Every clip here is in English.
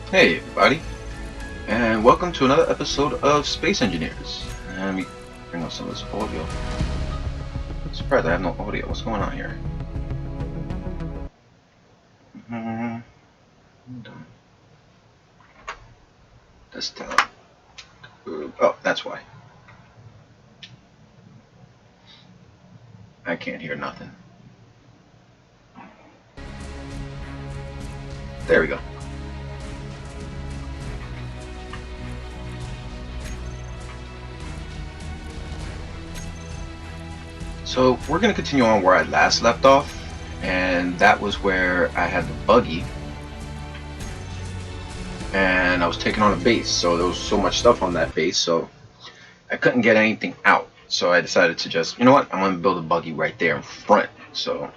Hey everybody, and welcome to another episode of Space Engineers. And let me bring up some of this audio. I'm surprised I have no audio. What's going on here? Desktop. Oh, that's why. I can't hear nothing. There we go. So we're going to continue on where I last left off, and that was where I had the buggy and I was taking on a base. So there was so much stuff on that base, so I couldn't get anything out. So I decided to just, you know what, I'm going to build a buggy right there in front. So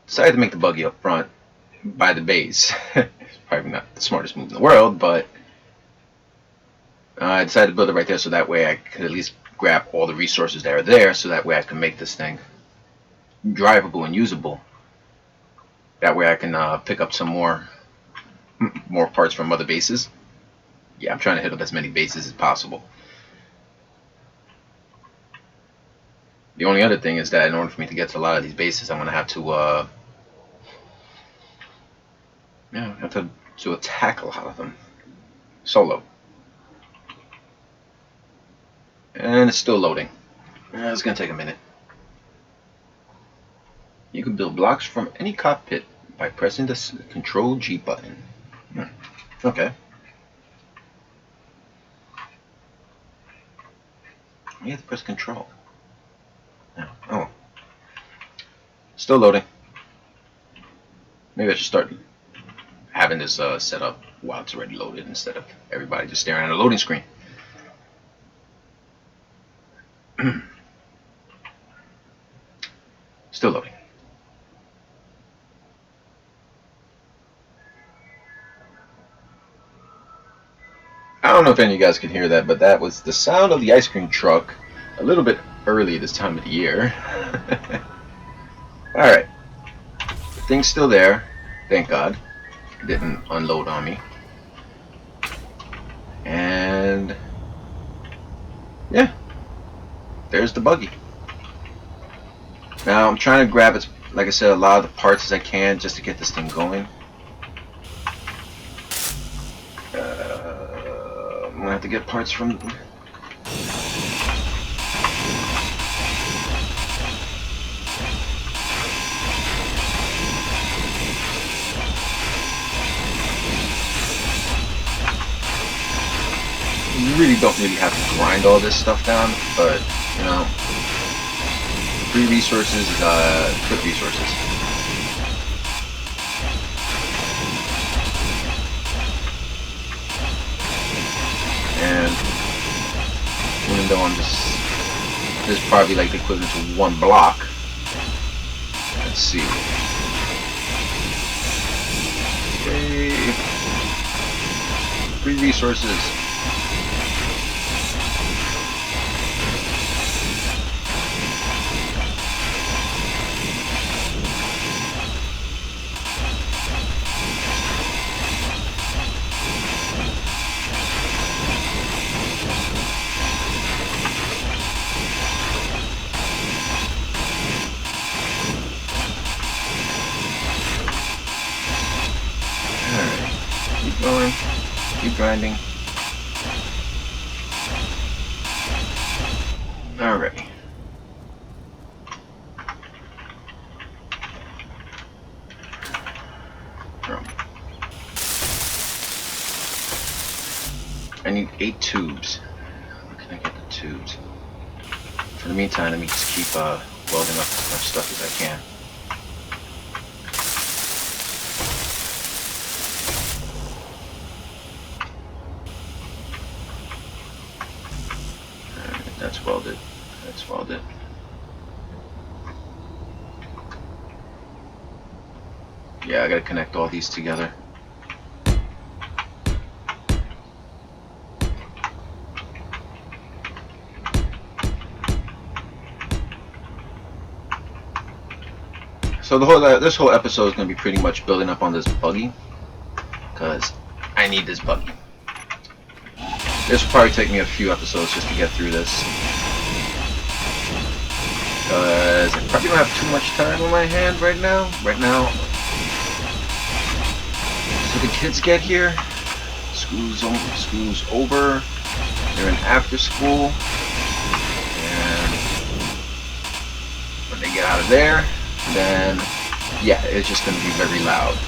decided to make the buggy up front by the base. It's probably not the smartest move in the world, but I decided to build it right there so that way I could at least grab all the resources that are there, so that way I can make this thing drivable and usable. That way I can pick up some more parts from other bases. Yeah, I'm trying to hit up as many bases as possible. The only other thing is that in order for me to get to a lot of these bases, I'm going to have to attack a lot of them solo. And it's still loading. It's going to take a minute. You can build blocks from any cockpit by pressing the Control G button. Okay. You have to press Control. Oh. Still loading. Maybe I should start having this set up while it's already loaded instead of everybody just staring at a loading screen. Still loading. I don't know if any of you guys can hear that, but that was the sound of the ice cream truck a little bit early this time of the year. Alright. The thing's still there. Thank God. It didn't unload on me. And yeah. There's the buggy. Now I'm trying to grab, like I said, a lot of the parts as I can just to get this thing going. I'm gonna have to get parts from. You really don't have to grind all this stuff down, but you know, free resources is good resources. And even though this is probably like the equivalent to one block. Let's see. Okay. Free resources. Keep going, keep grinding. Alright. I need 8 tubes. Where can I get the tubes? For the meantime, let me just keep welding up as much stuff as I can. That's welded. That's welded. Yeah, I gotta connect all these together. So this whole episode is gonna be pretty much building up on this buggy, because I need this buggy. This will probably take me a few episodes just to get through this. Because I probably don't have too much time on my hand right now. So the kids get here. School's over. They're in after school. And when they get out of there, then yeah, it's just going to be very loud.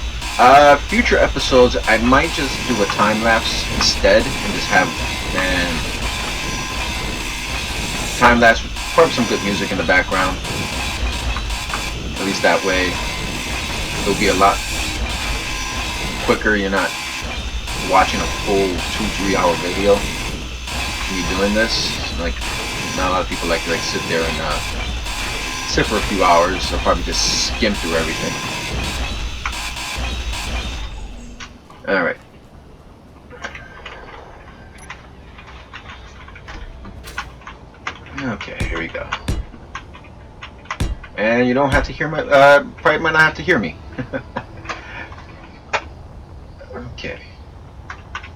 Future episodes, I might just do a time lapse instead and just have time lapse with probably some good music in the background. At least that way it'll be a lot quicker. You're not watching a full 2-3 hour video when you're doing this. Like, not a lot of people like to sit there and sit for a few hours. They'll probably just skim through everything. Alright. Okay, here we go. And you don't have to hear my, probably might not have to hear me. Okay.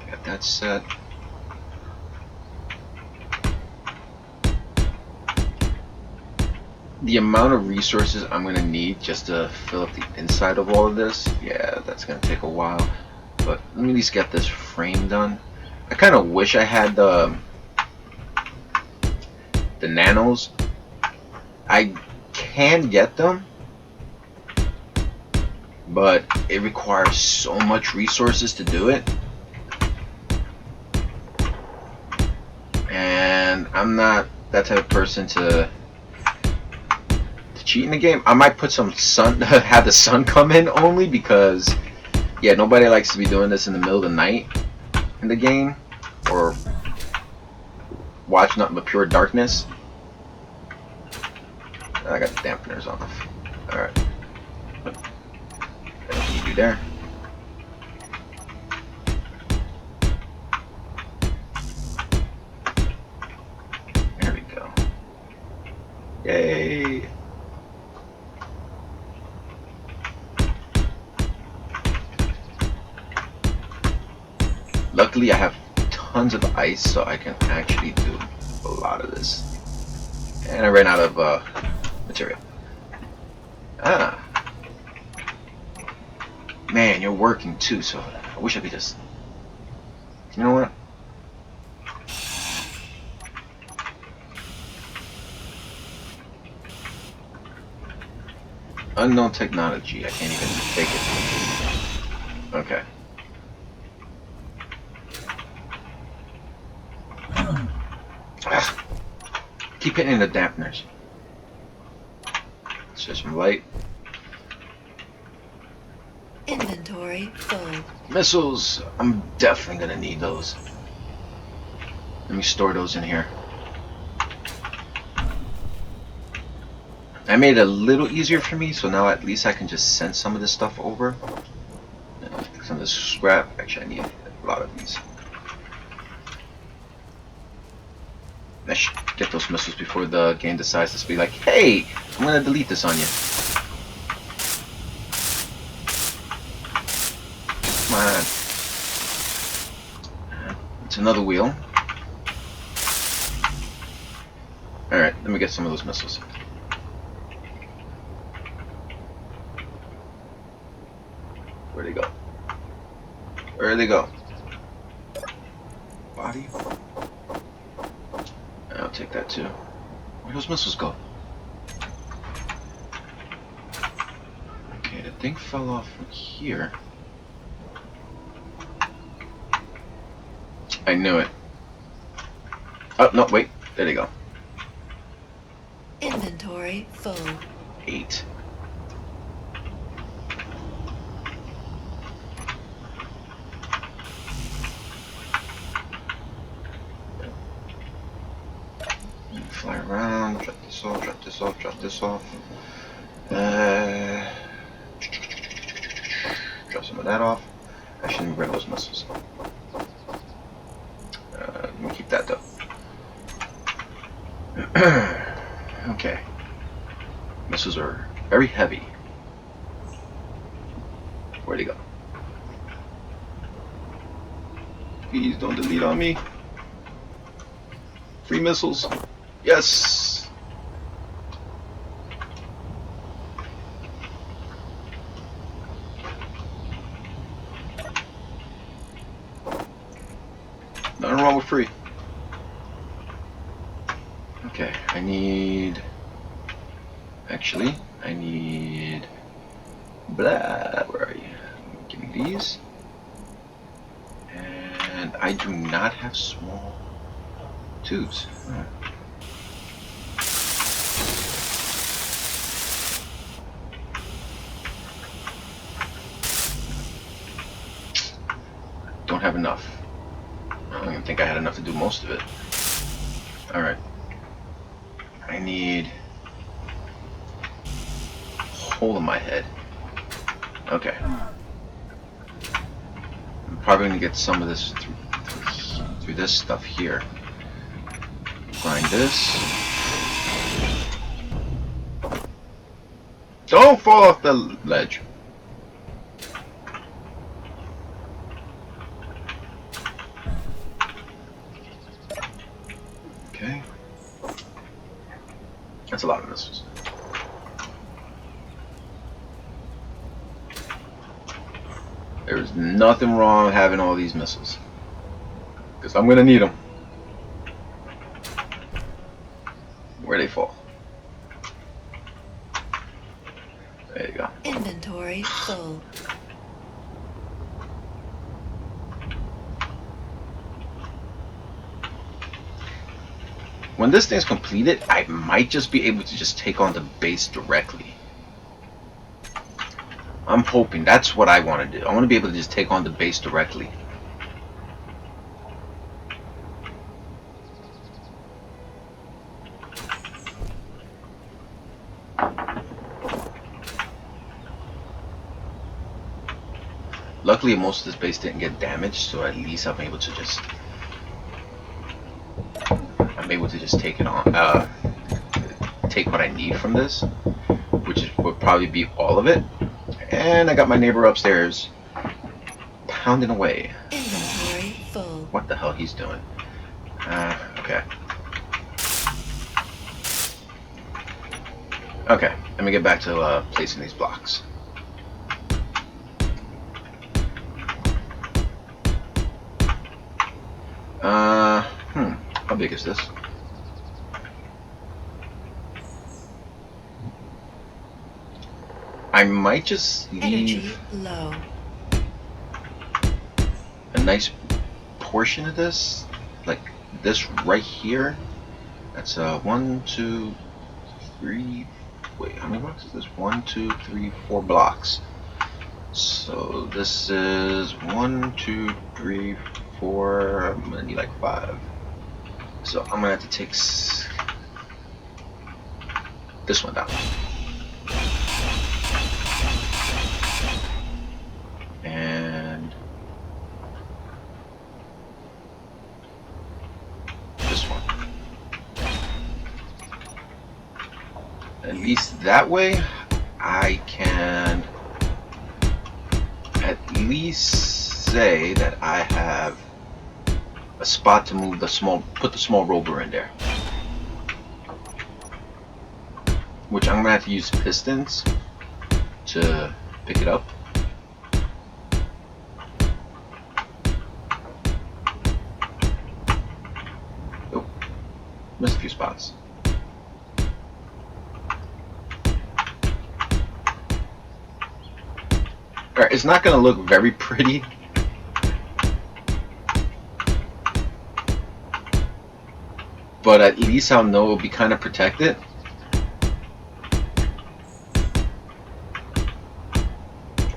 Got that set. The amount of resources I'm going to need just to fill up the inside of all of this, yeah, that's going to take a while. But let me at least get this frame done. I kind of wish I had the nanos. I can get them, but it requires so much resources to do it. And I'm not that type of person to cheat in the game. I might put some sun, have the sun come in only because, yeah, nobody likes to be doing this in the middle of the night in the game or watching nothing but pure darkness. I got the dampeners off. Alright. What need you there? There we go. Yay! Luckily, I have tons of ice, so I can actually do a lot of this. And I ran out of material. Ah. Man, you're working too, so I wish I could just... You know what? Unknown technology. I can't even take it. Okay. Keep hitting the dampeners. Switch some light. Inventory full. Missiles. I'm definitely gonna need those. Let me store those in here. I made it a little easier for me, so now at least I can just send some of this stuff over. Some of this scrap. Actually, I need a lot of these. I should get those missiles before the game decides to be like, hey, I'm gonna delete this on you. Come on. It's another wheel. Alright, let me get some of those missiles. Where'd they go? Where'd they go? Body? I'll take that too. Where'd those missiles go? Okay, the thing fell off from here. I knew it. Oh, no, wait. There they go. Inventory full. 8. Fly around, drop this off, drop this off, drop this off. Drop some of that off. I shouldn't grab those missiles. Let me keep that though. Okay. Missiles are very heavy. Where'd he go? Please don't delete on me. Free missiles. Yes. Nothing wrong with free. Okay, I need... Actually, I need... Blah, where are you? Give me these. And I do not have small tubes. Don't have enough. I don't even think I had enough to do most of it. Alright. I need... hole in my head. Okay. I'm probably gonna get some of this through this stuff here. Grind this. Don't fall off the ledge. Okay. That's a lot of missiles. There's nothing wrong with having all these missiles, because I'm gonna need them. Where they fall. There you go. Inventory full. When this thing's completed, I might just be able to just take on the base directly. I'm hoping that's what I want to do. I want to be able to just take on the base directly. Luckily, most of this base didn't get damaged, so at least I'm able to just take it on, take what I need from this, which would probably be all of it. And I got my neighbor upstairs pounding away. Inventory full. What the hell he's doing? Okay. Okay, let me get back to placing these blocks. How big is this? I might just leave Energy low. a nice portion of this, like this right here. That's 1, 2, 3. Wait, how many blocks is this? 1, 2, 3, 4 blocks. So this is 1, 2, 3, 4. I'm gonna need like 5. So I'm gonna have to take this one down. And this one. At least that way I can at least say that I have a spot to move put the small rover in there. Which I'm gonna have to use pistons to pick it up. Oh, missed a few spots. Alright, it's not gonna look very pretty. But at least I'll know it'll be kind of protected.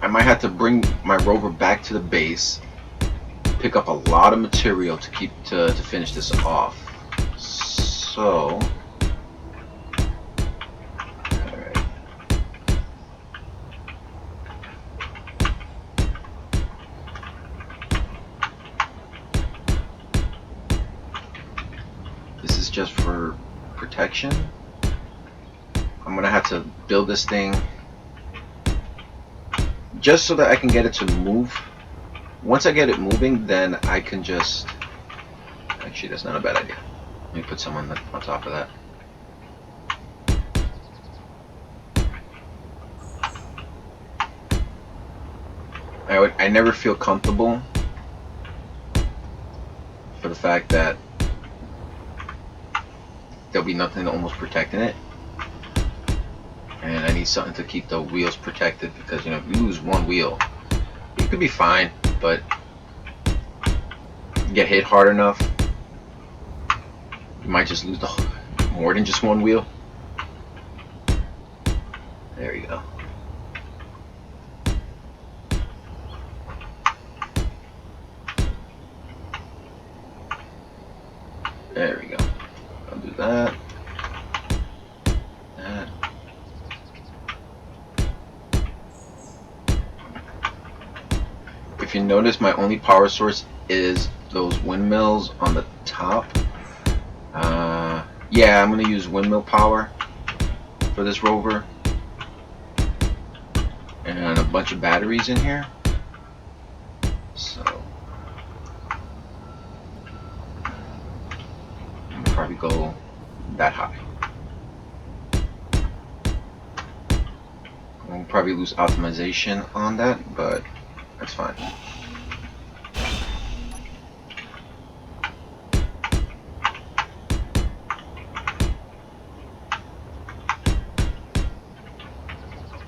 I might have to bring my rover back to the base, pick up a lot of material to finish this off. So, alright. This is just for protection. I'm gonna have to build this thing just so that I can get it to move once I get it moving, then I can just... Actually, that's not a bad idea. Let me put some on top of that. I never feel comfortable for the fact that there'll be nothing almost protecting it, and I need something to keep the wheels protected, because you know, if you lose one wheel, it could be fine, but you get hit hard enough, you might just lose more than just one wheel. There you go. There we go. I'll do that. That. If you notice, my only power source is those windmills on the top. Yeah, I'm gonna use windmill power for this rover, and a bunch of batteries in here. So I'm gonna probably go that high. I'll probably lose optimization on that, but that's fine.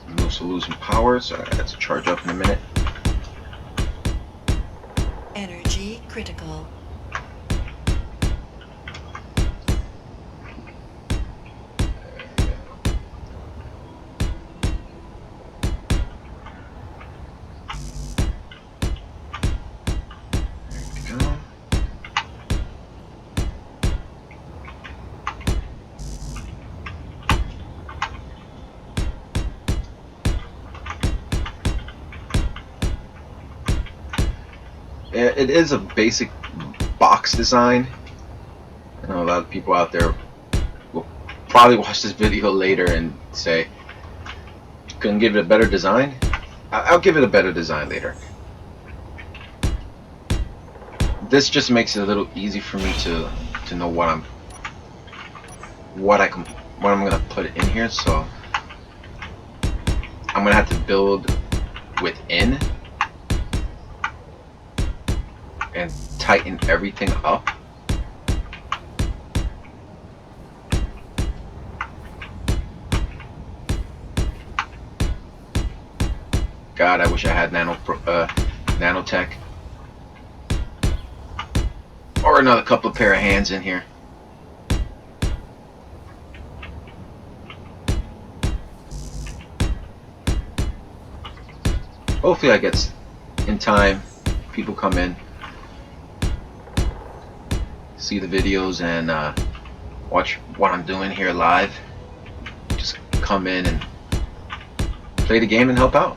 I'm also losing power, so I have to charge up in a minute. Energy critical. It is a basic box design. I know a lot of people out there will probably watch this video later and say, couldn't give it a better design? I'll give it a better design later. This just makes it a little easy for me to know what I'm gonna put in here. So I'm gonna have to build within and tighten everything up. God, I wish I had nanotech, or another couple of pair of hands in here. Hopefully I get in time. People come in, see the videos, and watch what I'm doing here live. Just come in and play the game and help out.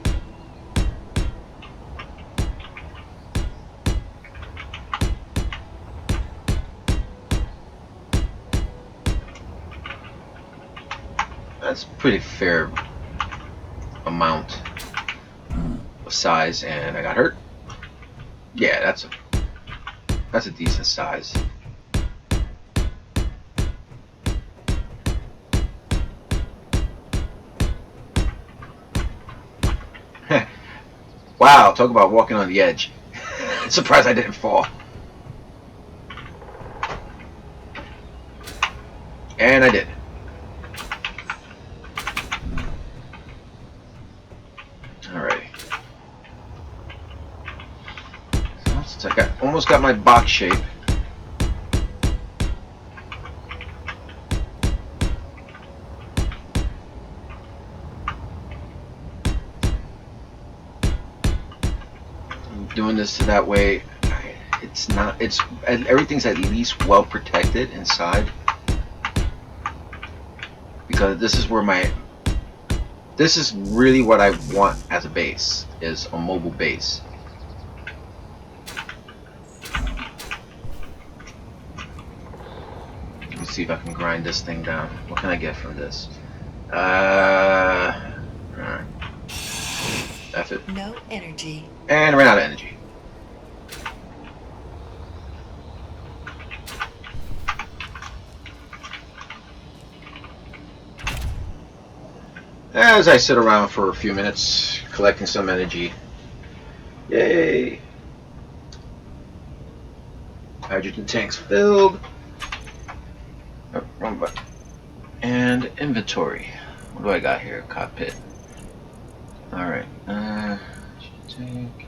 That's a pretty fair amount of size, and I got hurt. Yeah, that's a decent size. Wow, talk about walking on the edge. Surprised I didn't fall. And I did. Alrighty. So I almost got my box shape. I'm doing this so that way everything's at least well protected inside, because this is really what I want as a base, is a mobile base. Let me see if I can grind this thing down. What can I get from this? Alright. F it. No energy. And ran out of energy. as I sit around for a few minutes collecting some energy. Yay! Hydrogen tanks filled. Oh, wrong button. And inventory. What do I got here? Cockpit. Alright. Take.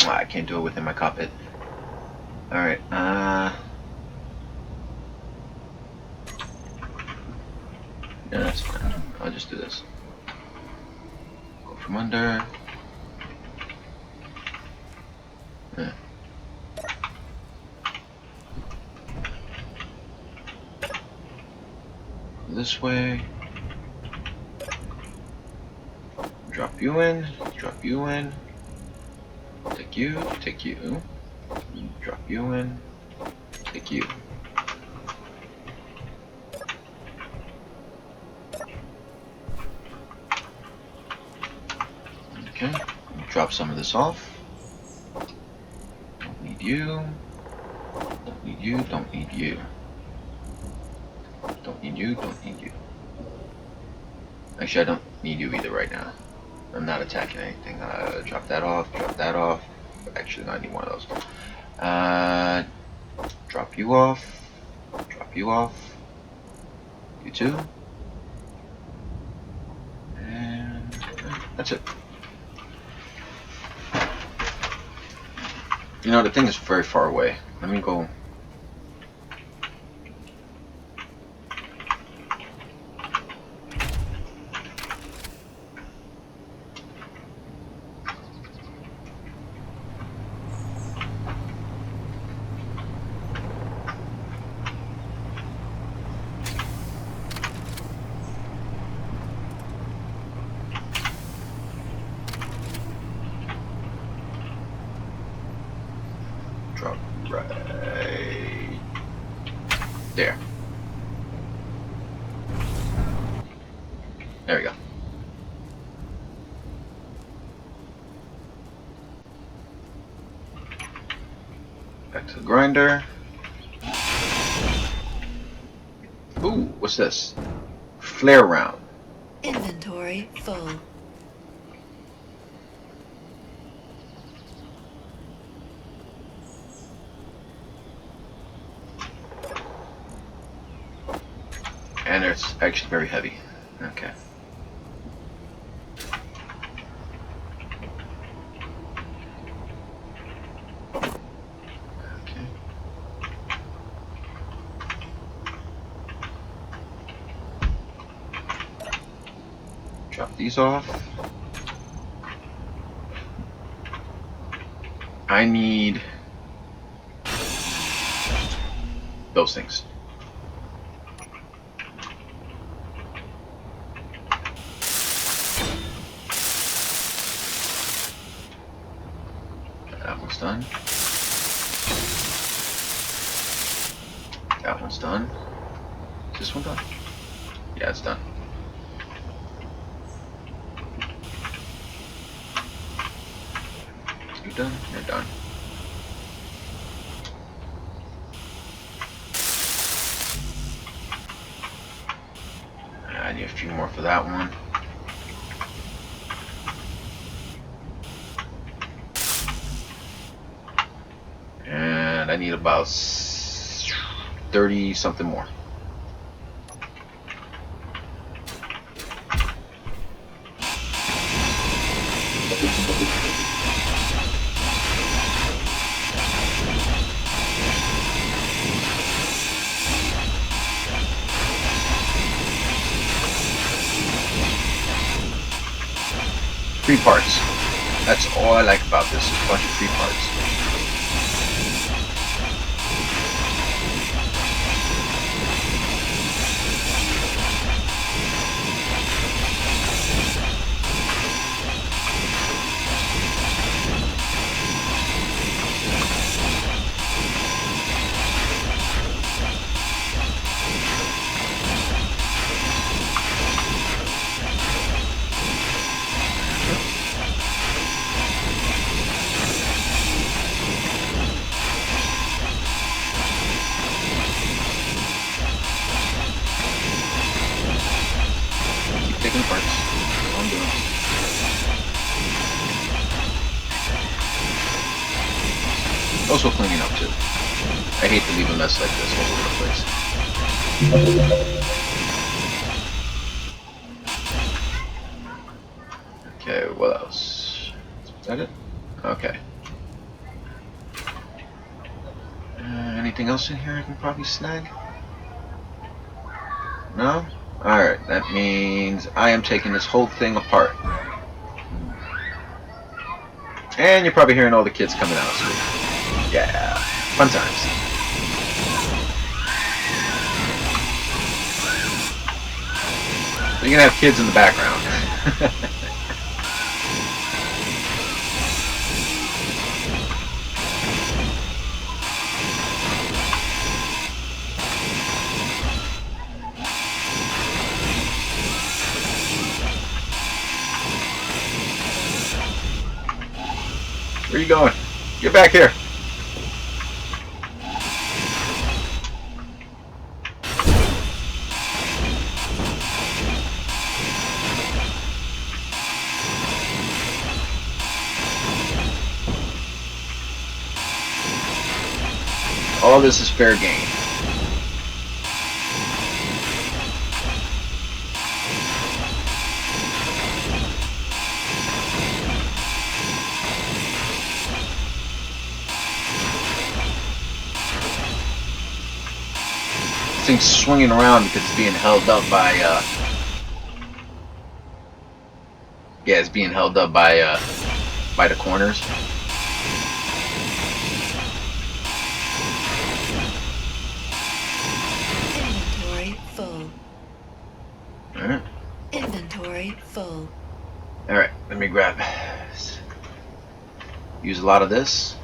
I can't do it within my cockpit. Alright. Yeah, that's fine. I'll just do this. Go from under. Yeah. This way. Drop you in. Drop you in. Take you. Take you. Drop you in. Take you. Okay. Drop some of this off. Don't need you. Don't need you. Don't need you. Don't need you. Don't need you. Actually, I don't need you either right now. I'm not attacking anything. Drop that off. Drop that off. Actually, no, I need one of those. Drop you off. Drop you off. You too. And that's it. You know, the thing is very far away. Let me go. Drop right there. There we go. Back to the grinder. Ooh, what's this? Flare round. Inventory full. And it's actually very heavy. Okay. Okay. Drop these off. I need those things. That one's done. That one's done. Is this one done? Yeah, it's done. You done? You're done. I need a few more for that one. And I need about 30 something more. Three parts. That's all I like about this, is a bunch of free parts. Also cleaning up too. I hate to leave a mess like this all over the place. Okay, what else? Is that it? Okay. Anything else in here I can probably snag? No? Alright, that means I am taking this whole thing apart. And you're probably hearing all the kids coming out of school. Yeah, fun times. So you're gonna have kids in the background. Where are you going? Get back here. All this is fair game. This thing's swinging around because it's being held up by, yeah, it's being held up by the corners. Inventory full. Alright. Inventory full. Alright, let me grab. Use a lot of this.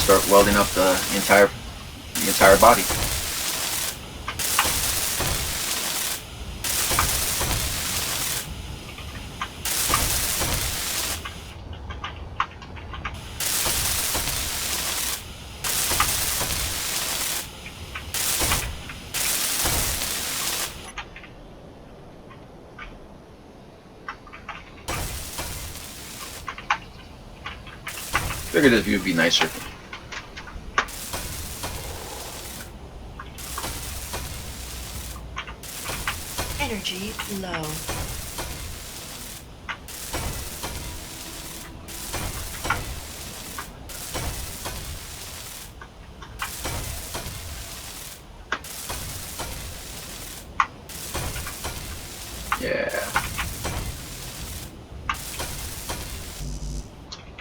Start welding up the entire body. Figured this view would be nicer. Energy low. Yeah.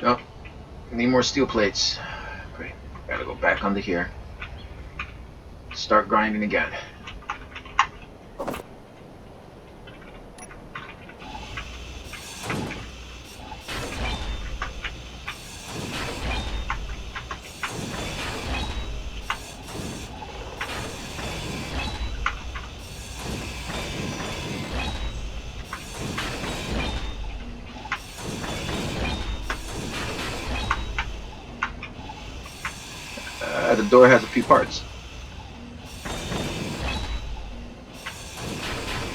Oh, need more steel plates. Great. Gotta go back under here. Start grinding again. The door has a few parts.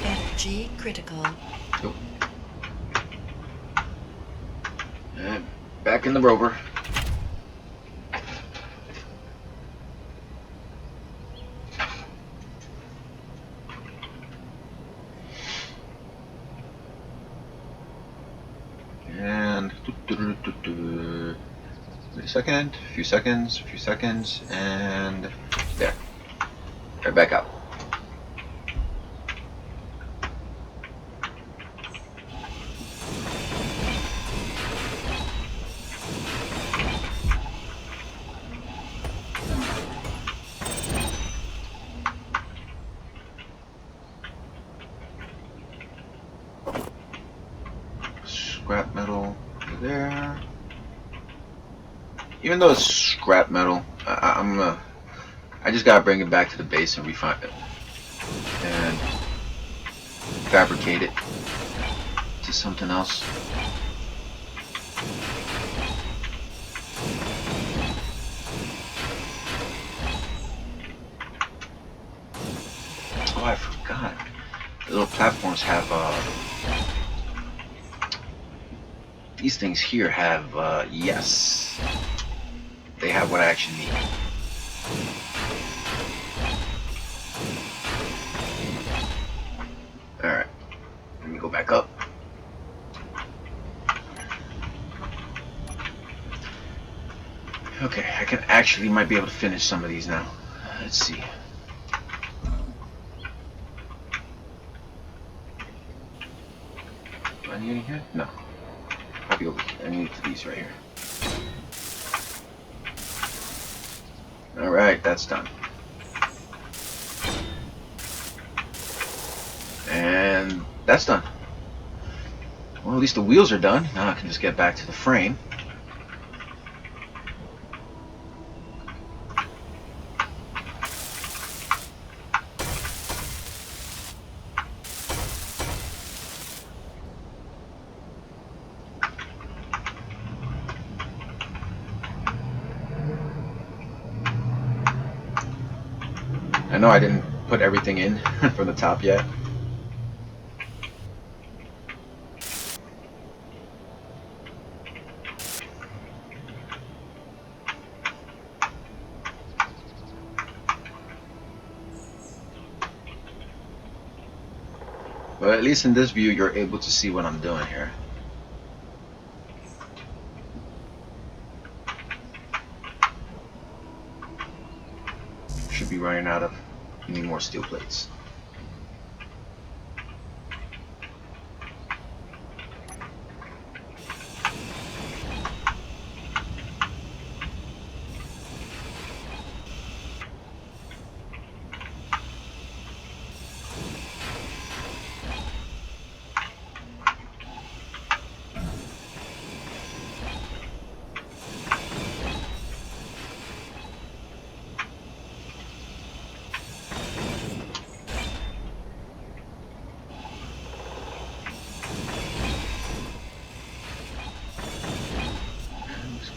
Energy critical. Nope. And back in the rover. And wait a second, a few seconds, and there. Right back out. Scrap metal over there. Even though it's scrap metal, I just gotta bring it back to the base and refine it. And fabricate it to something else. Oh, I forgot. The little platforms have these things here have yes, they have what I actually need. Alright, let me go back up. Okay, I can actually might be able to finish some of these now. Let's see. Do I need any here? No. Probably over here. I need these right here. Alright, that's done. And that's done. Well, at least the wheels are done. Now I can just get back to the frame. I know I didn't put everything in from the top yet. But at least in this view, you're able to see what I'm doing here. Should be running out of any more steel plates.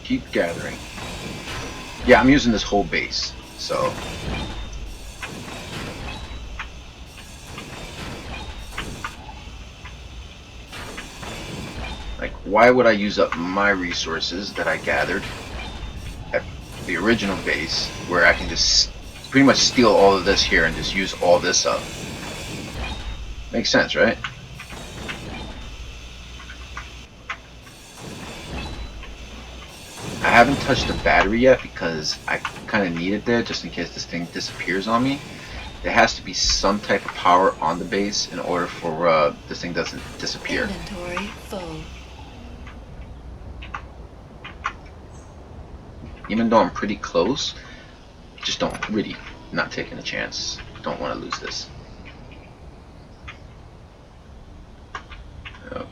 Keep gathering. Yeah, I'm using this whole base, so like, why would I use up my resources that I gathered at the original base, where I can just pretty much steal all of this here and just use all this up? Makes sense, right? I haven't touched the battery yet because I kind of need it there just in case this thing disappears on me. There has to be some type of power on the base in order for this thing doesn't disappear. Inventory full. Even though I'm pretty close, just don't really, not taking a chance. Don't want to lose this. Okay.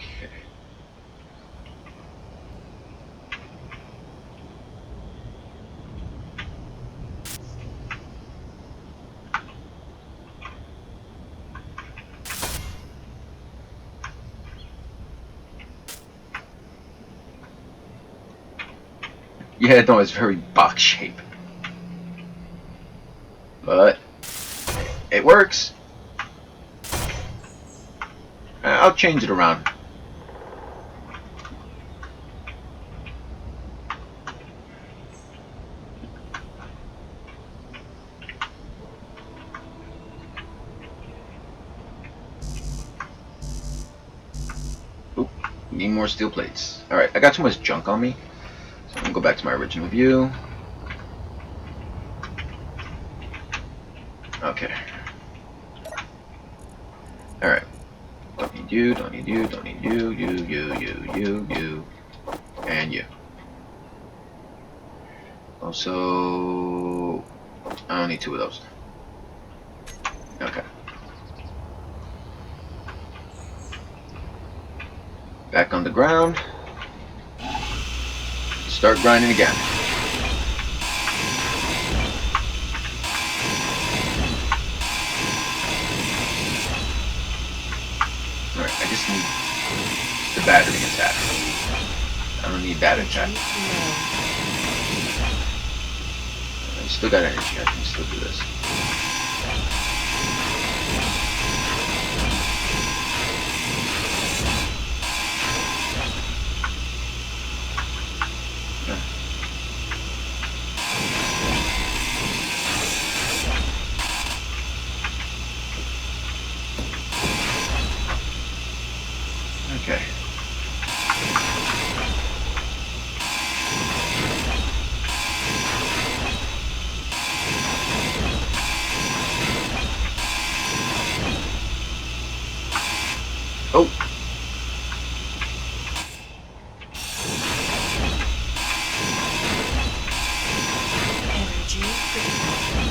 Yeah, no, it's very box shape. But it works. I'll change it around. Oop, need more steel plates. Alright, I got too much junk on me. So I'm gonna go back to my original view. Okay. Alright. Don't need you, don't need you, don't need you, you, and you. Also, I don't need two of those. Okay. Back on the ground. Start grinding again. just need the battery attack. I don't need that attack. Energy low. I still got energy. I can still do this. Okay. Oh. Energy critical.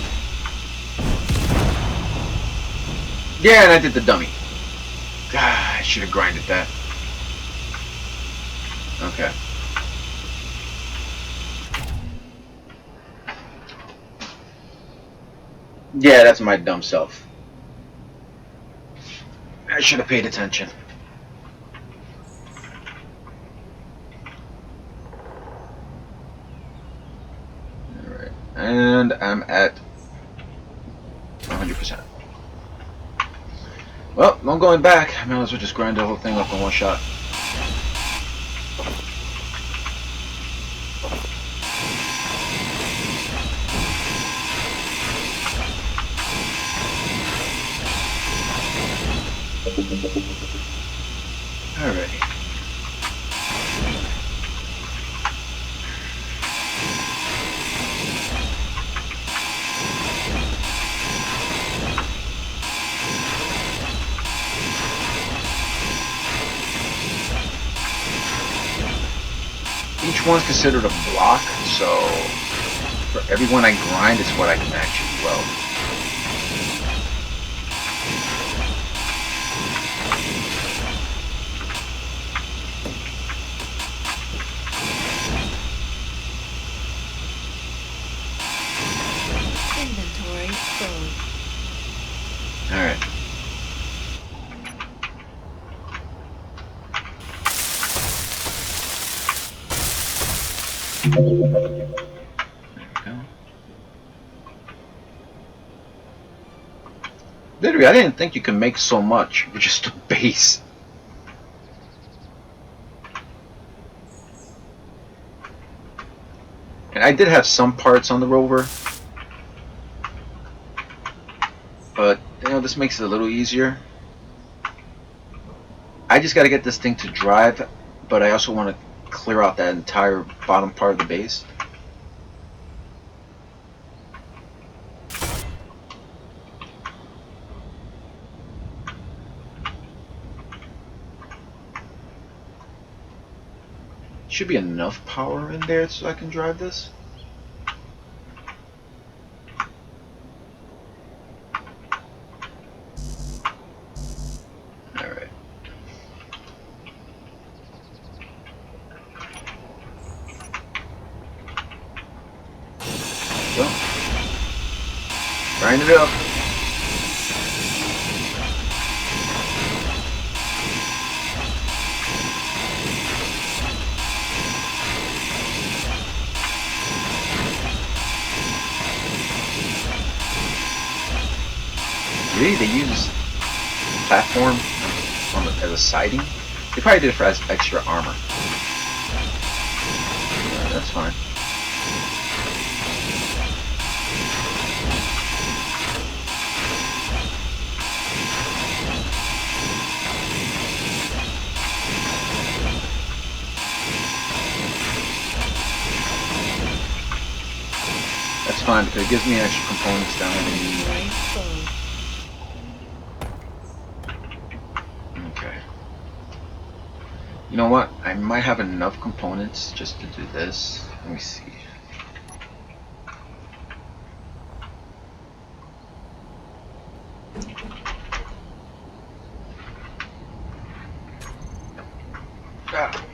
Yeah, and I did the dummy. Ah, I should have grinded that. Okay. Yeah, that's my dumb self. I should have paid attention. Alright. And I'm at 100%. Well, no going back. I might as well just grind the whole thing up in one shot. Alrighty. Each one's considered a block, so for every one I grind, it's what I can actually weld. Inventory full. Alright. There we go. Literally, I didn't think you could make so much with just a base. And I did have some parts on the rover, but you know, this makes it a little easier. I just got to get this thing to drive, but I also want to clear out that entire bottom part of the base. Should be enough power in there so I can drive this. Alright. Go. Grind it up. Really? They use platform on the, as a siding? They probably did it for as extra armor. That's fine. That's fine because it gives me extra components down in the Inventory full. Okay. You know what? I might have enough components just to do this. Let me see.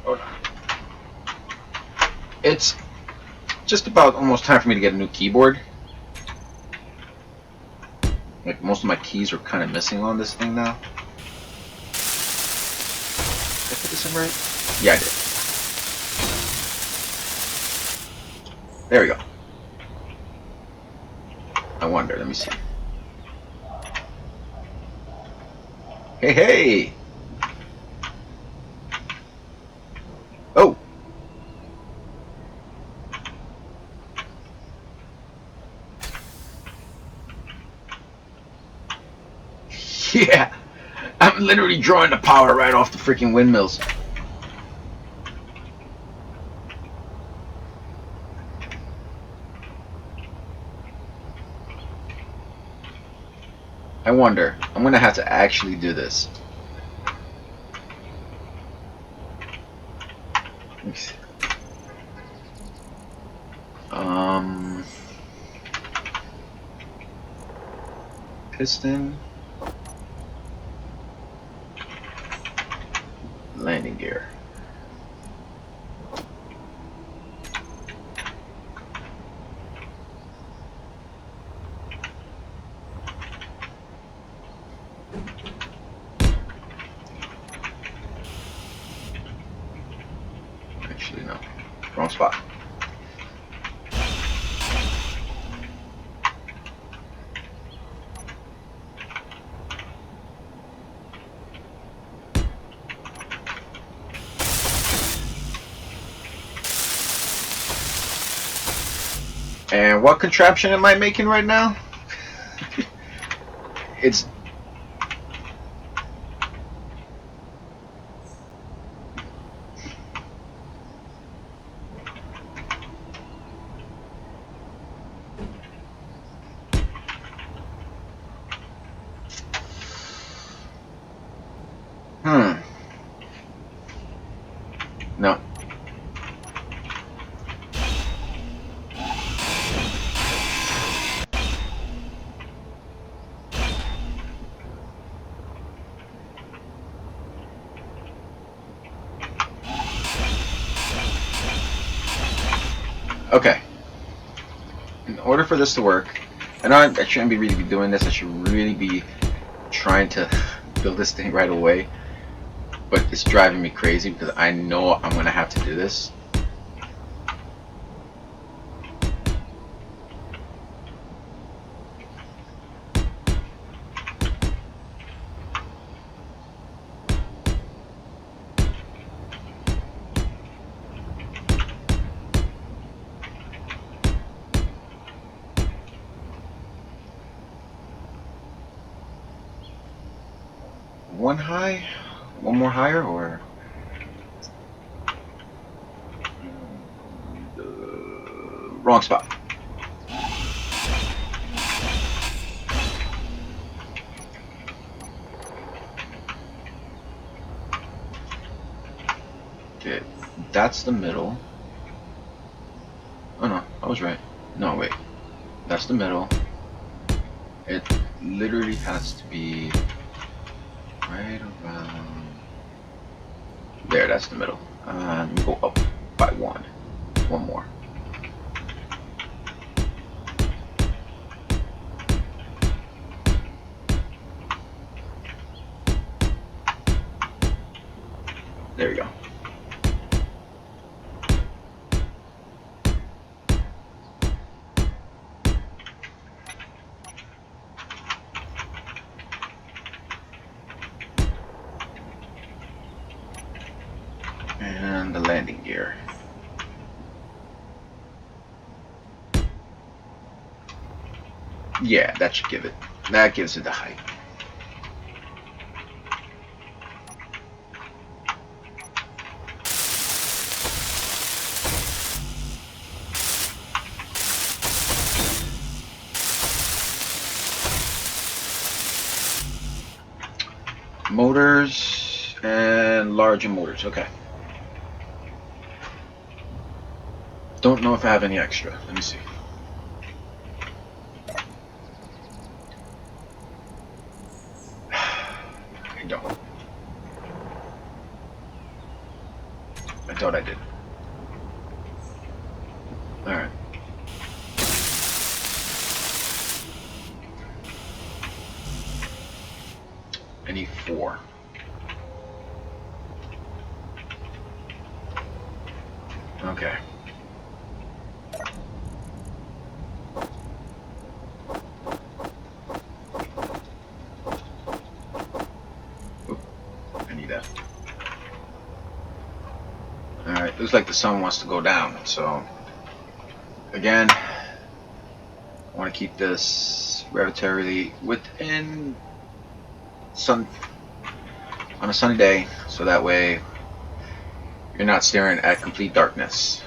Hold on. It's just about almost time for me to get a new keyboard. Like most of my keys are kind of missing on this thing now. put this in right? Yeah, I did. There we go. I wonder, let me see. Hey, hey! Oh! Yeah! I'm literally drawing the power right off the freaking windmills. I wonder, I'm gonna have to actually do this. Um, piston, landing gear. Actually, no, wrong spot. And what contraption am I making right now? It's no. Okay. In order for this to work, I know I shouldn't be really be doing this. I should really be trying to build this thing right away. But it's driving me crazy because I know I'm gonna have to do this. One high, one more higher, or wrong spot. Okay, that's the middle. Oh no, I was right. No, wait, that's the middle. It literally has to be right around there. That's the middle. Let me go up by one. One more. There we go. And the landing gear. Yeah, that should give it. That gives it the height. Motors and larger motors. Okay. Don't know if I have any extra. Let me see. I don't. I thought I did. Alright. I need 4. Okay. Oop, I need that. Alright, looks like the sun wants to go down, so again, I want to keep this relatively within sun on a sunny day, so that way you're not staring at complete darkness.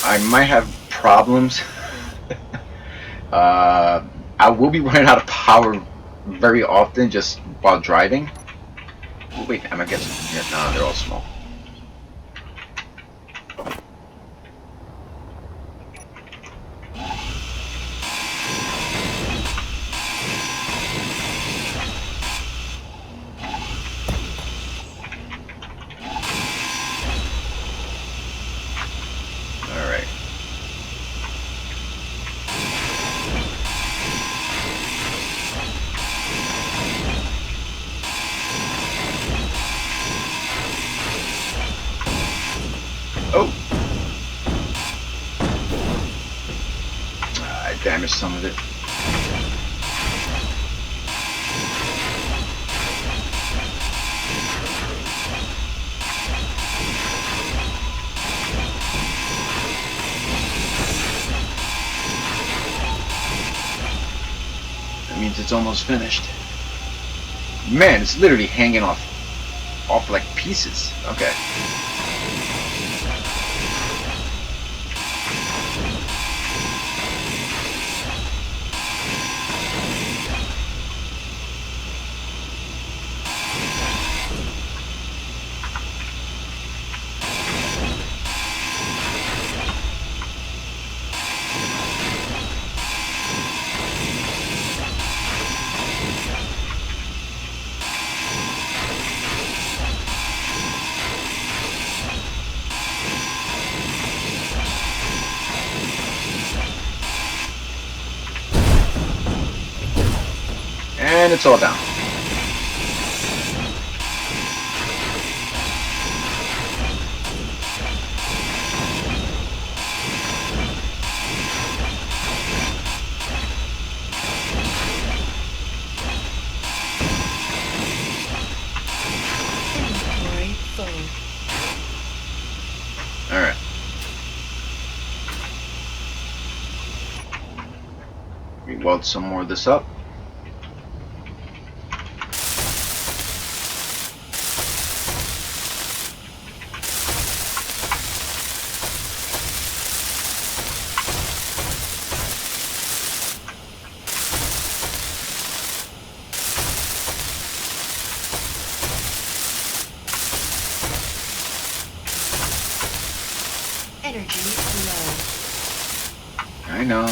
I might have problems. I will be running out of power very often just while driving. Oh, wait, am I getting some here? Nah, they're all small. Alright. Oh! I damaged some of it. That means it's almost finished. Man, it's literally hanging off like pieces. Okay. And it's all down. Inventory full. Alright. We weld some more of this up. Energy low. I know.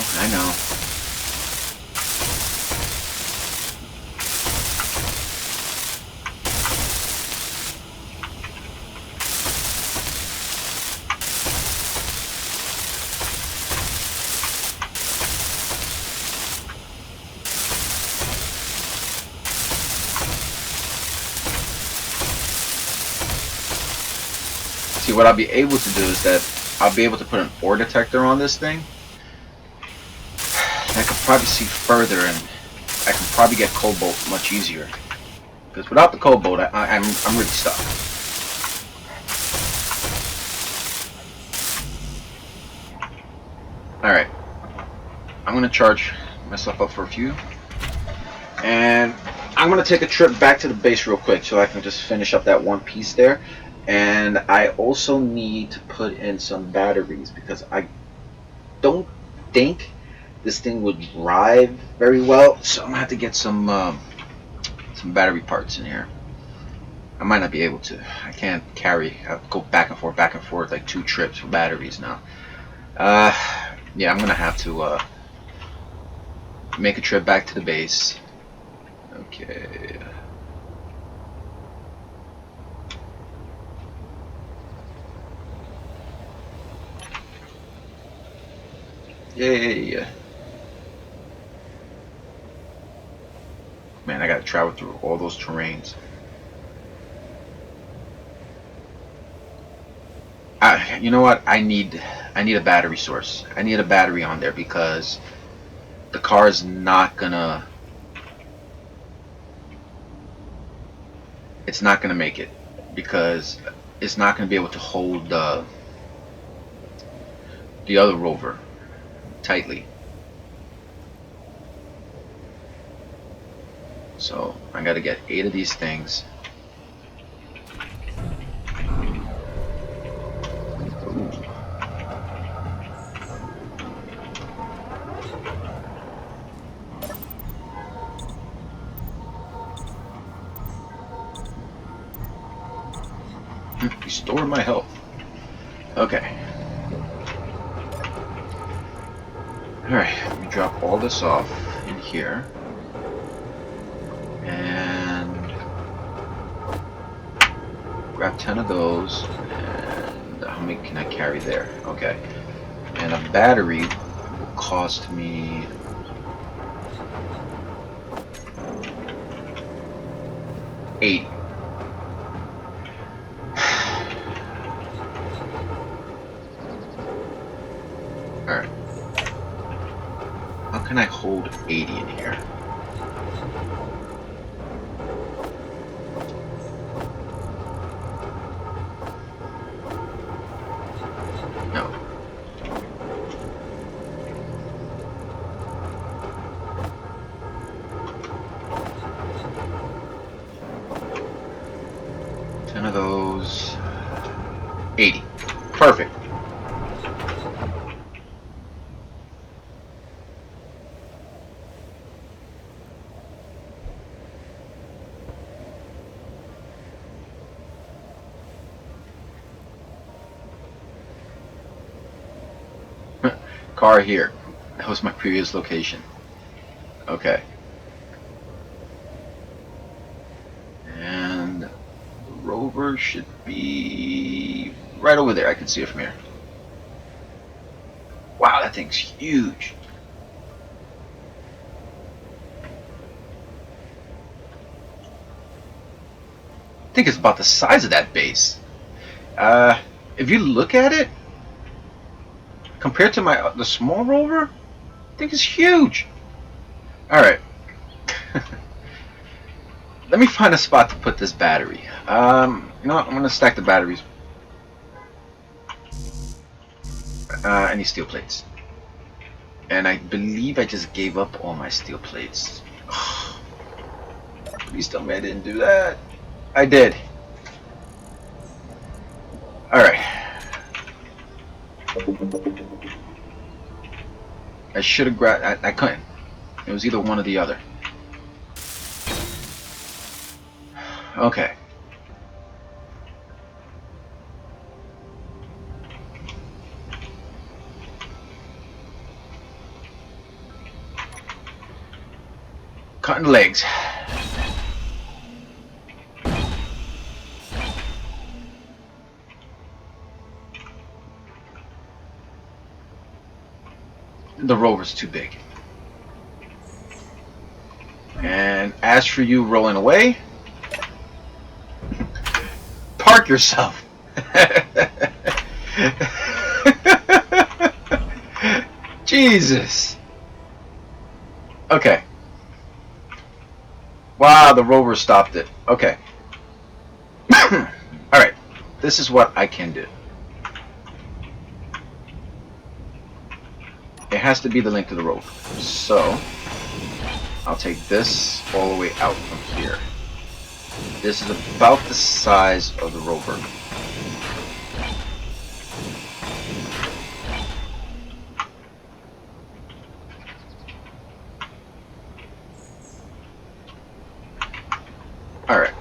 See, what I'll be able to do is that I'll be able to put an ore detector on this thing. I can probably see further, and I can probably get cobalt much easier. Because without the cobalt, I'm really stuck. Alright. I'm going to charge myself up for a few. And I'm going to take a trip back to the base real quick so I can just finish up that one piece there. And I also need to put in some batteries because I don't think this thing would drive very well. So I'm going to have to get some battery parts in here. I might not be able to. I can't carry. I have to go back and forth like 2 trips for batteries now. Yeah, I'm going to have to make a trip back to the base. Okay. Yay! Man, I gotta travel through all those terrains. You know what? I need a battery source. I need a battery on there because the car is not gonna. It's not gonna make it because it's not gonna be able to hold the other rover tightly. So I gotta get 8 of these things. Ooh. Restore my health. Okay. Alright, let me drop all this off in here. And grab 10 of those. And how many can I carry there? Okay. And a battery will cost me $80. Alright. How can I hold 80 in here? No. Ten of those. 80. Perfect. Car here. That was my previous location. Okay. And the rover should be right over there. I can see it from here. Wow, that thing's huge. I think it's about the size of that base. If you look at it, compared to the small rover, I think it's huge. All right. Let me find a spot to put this battery. You know what? I'm gonna stack the batteries. I need steel plates, and I believe I just gave up all my steel plates. Please tell me I didn't do that. I did. All right. I should have grabbed. I couldn't. It was either one or the other. Okay. Cutting legs. The rover's too big. And as for you rolling away, park yourself. Jesus. Okay. Wow, the rover stopped it. Okay. Alright. This is what I can do. It has to be the link to the rover. So, I'll take this all the way out from here. This is about the size of the rover. Alright.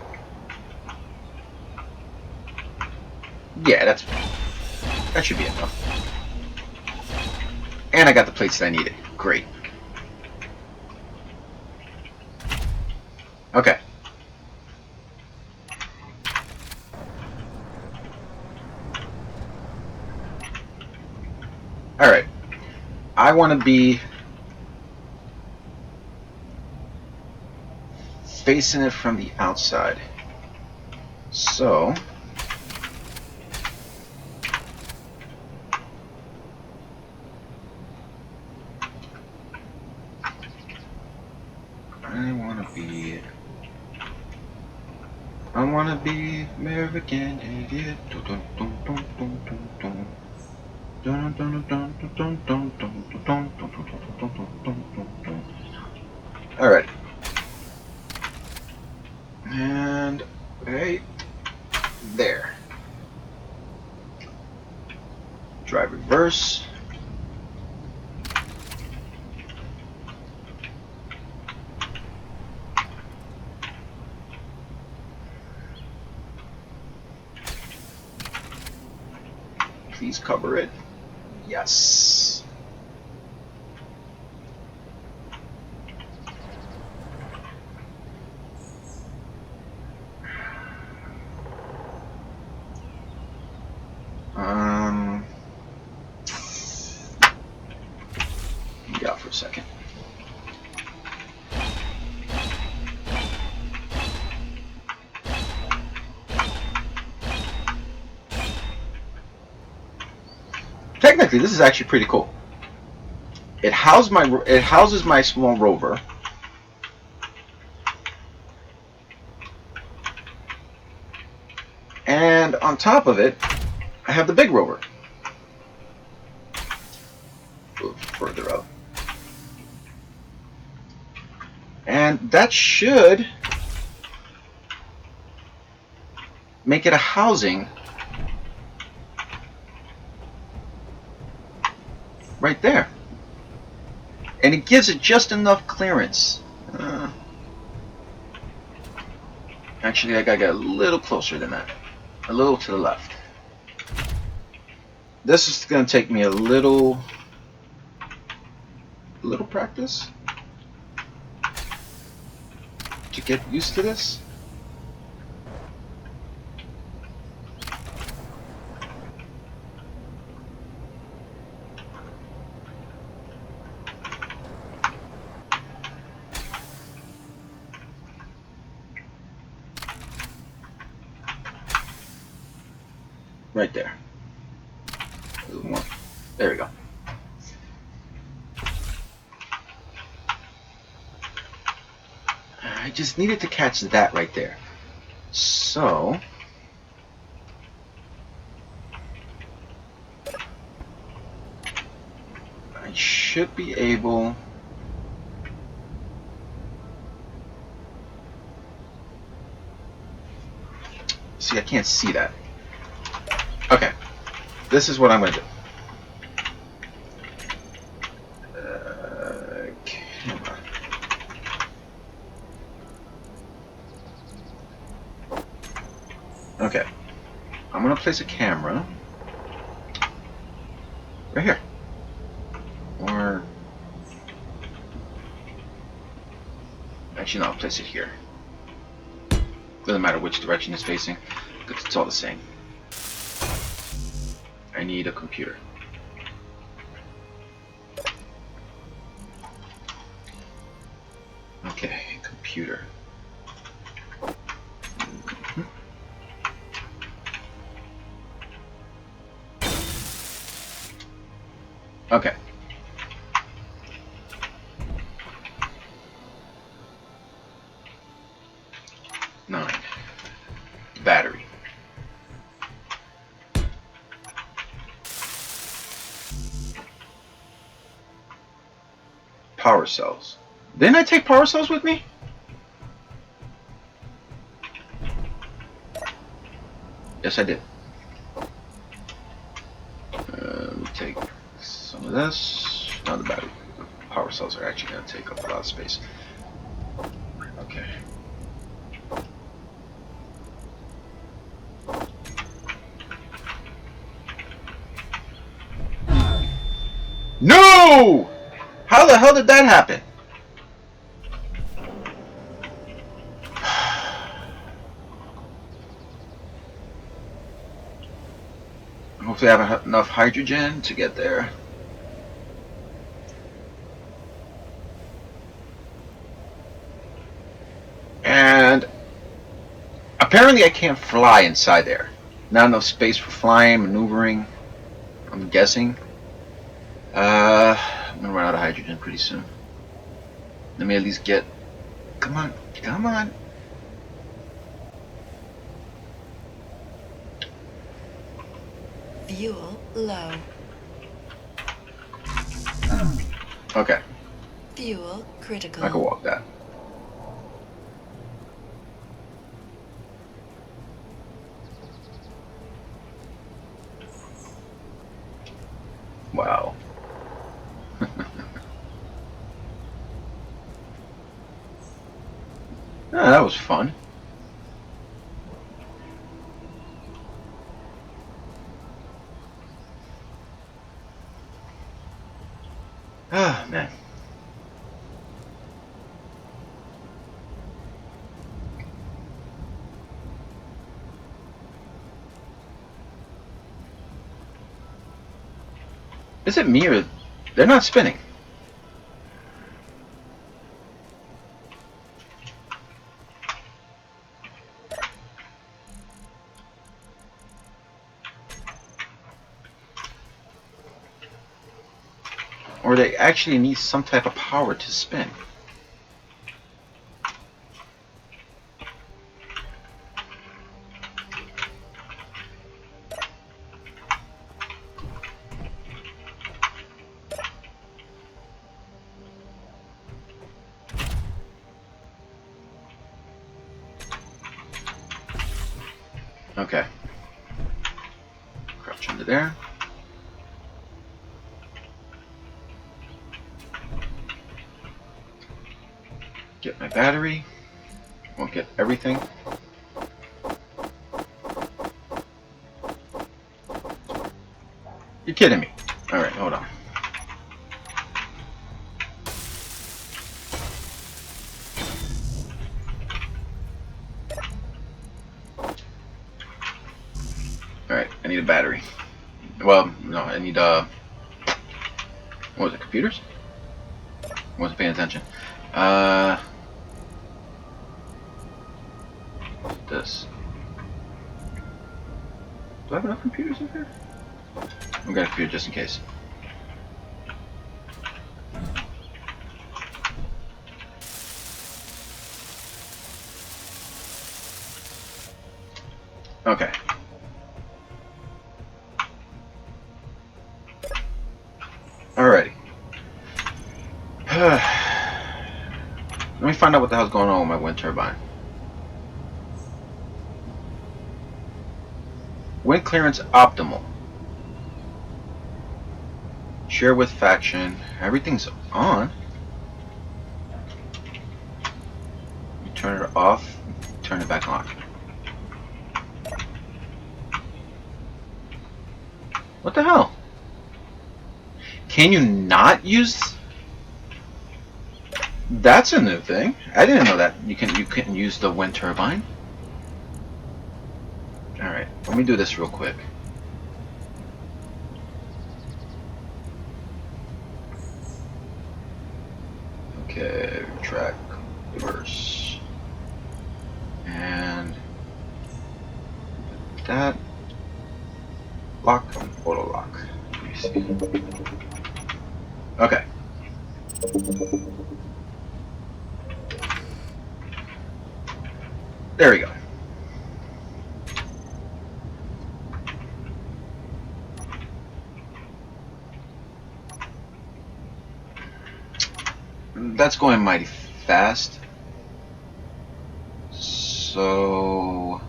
Yeah, that should be enough. And I got the plates that I needed. Great. Okay. Alright. I want to be facing it from the outside. So I want to be American idiot. All right. And right there. Drive reverse. Please cover it. Yes. Yeah, for a second. Technically, this is actually pretty cool. It houses my small rover. And on top of it, I have the big rover. Move further up. And that should make it a housing right there. And it gives it just enough clearance. Actually, I gotta get a little closer than that. A little to the left. This is gonna take me a little practice to get used to this. Right there. A little more. There we go. I just needed to catch that right there. So I should be able see, I can't see that. Okay. This is what I'm going to do. Camera. Okay. I'm going to place a camera right here. Or actually, no, I'll place it here. Doesn't matter which direction it's facing, because it's all the same. I need a computer. Okay, computer. Okay. Nine. Battery. Power cells. Didn't I take power cells with me? Yes, I did. Let me take some of this. Now the battery. Power cells are actually going to take up a lot of space. Okay. No! How the hell did that happen? Hopefully I have enough hydrogen to get there. And apparently I can't fly inside there. Not enough space for flying, maneuvering, I'm guessing. I'm gonna run out of hydrogen pretty soon. Let me at least get... Come on, come on. Fuel low. Okay, Fuel I can critical. walk that. Wow. Ah, that was fun. Ah, man. Is it me or... They're not spinning. Or they actually need some type of power to spin. Okay. Crouch under there. Get my battery. Won't get everything. You're kidding me. Alright, hold on. Alright, I need a battery. Well, no, I need what was it, computers? Wasn't paying attention. This. Do I have enough computers in here? I've got a computer just in case. Okay. Alrighty. Let me find out what the hell's going on with my wind turbine. Wind clearance optimal. Share with faction. Everything's on. You turn it off. Turn it back on. What the hell? Can you not use? That's a new thing. I didn't know that you couldn't use the wind turbine. All right, let me do this real quick. Okay, track, reverse, and that lock and auto lock. Let me see. Okay. There we go. That's going mighty fast. So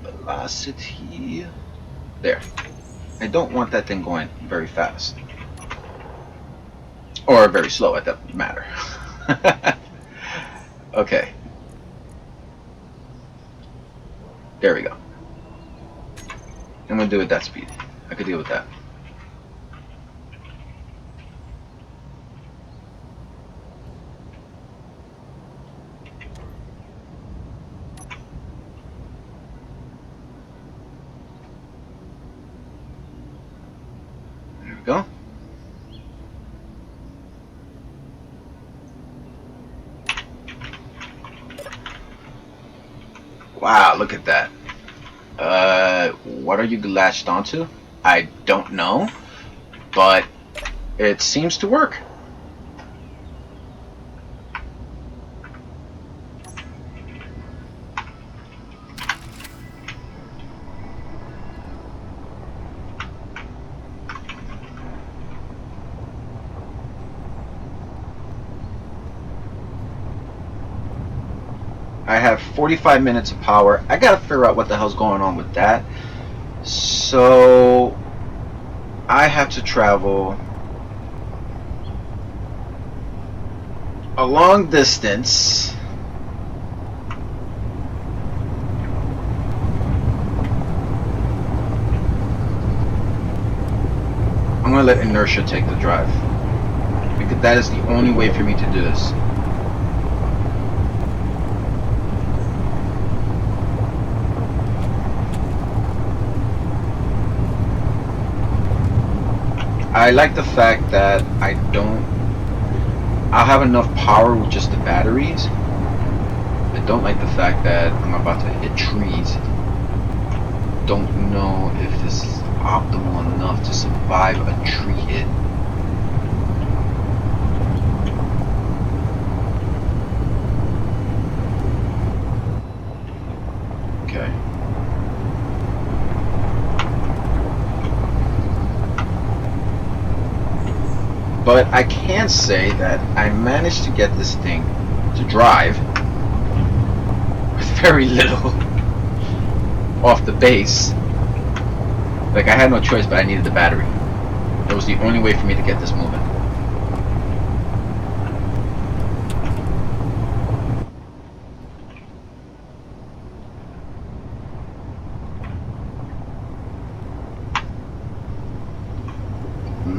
velocity there. I don't want that thing going very fast. Or very slow, it doesn't matter. Okay. There we go. I'm gonna do it at that speed. I could deal with that. There we go. Wow, look at that. What are you latched onto? I don't know, but it seems to work. I have 45 minutes of power. I gotta figure out what the hell's going on with that. So I have to travel a long distance. I'm gonna let inertia take the drive, because that is the only way for me to do this. I like the fact that I'll have enough power with just the batteries. I don't like the fact that I'm about to hit trees. Don't know if this is optimal enough to survive a tree hit. Okay. But I can say that I managed to get this thing to drive with very little off the base. Like, I had no choice, but I needed the battery. That was the only way for me to get this moving.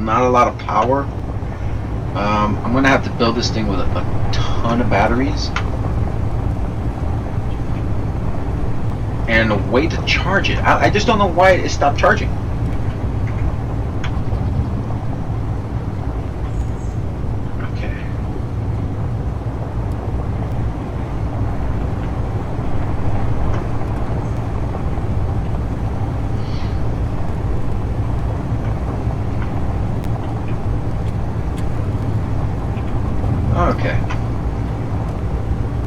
Not a lot of power. I'm gonna have to build this thing with a ton of batteries and a way to charge it. I just don't know why it stopped charging. Okay. Okay.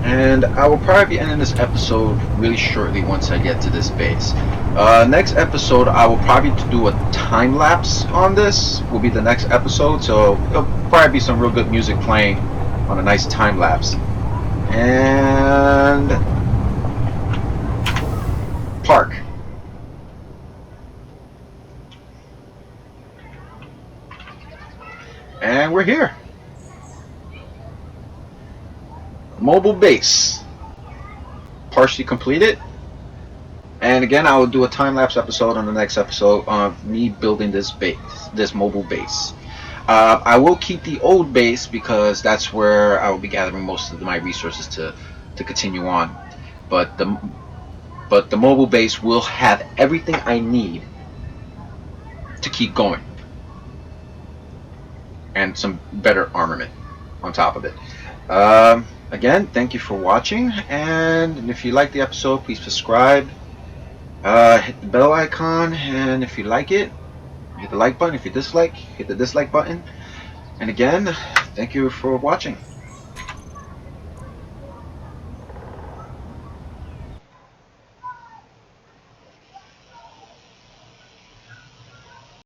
And I will probably be ending this episode really shortly once I get to this base. Next episode, I will probably do a time lapse on this. Will be the next episode, so there'll probably be some real good music playing on a nice time lapse. And park. And we're here. Mobile base. Partially completed. And again, I will do a time-lapse episode on the next episode of me building this base, this mobile base. I will keep the old base because that's where I will be gathering most of my resources to continue on. But the mobile base will have everything I need to keep going, and some better armament on top of it. Again, thank you for watching, and if you like the episode, please subscribe. Hit the bell icon, and if you like it, hit the like button. If you dislike, hit the dislike button. And again, thank you for watching.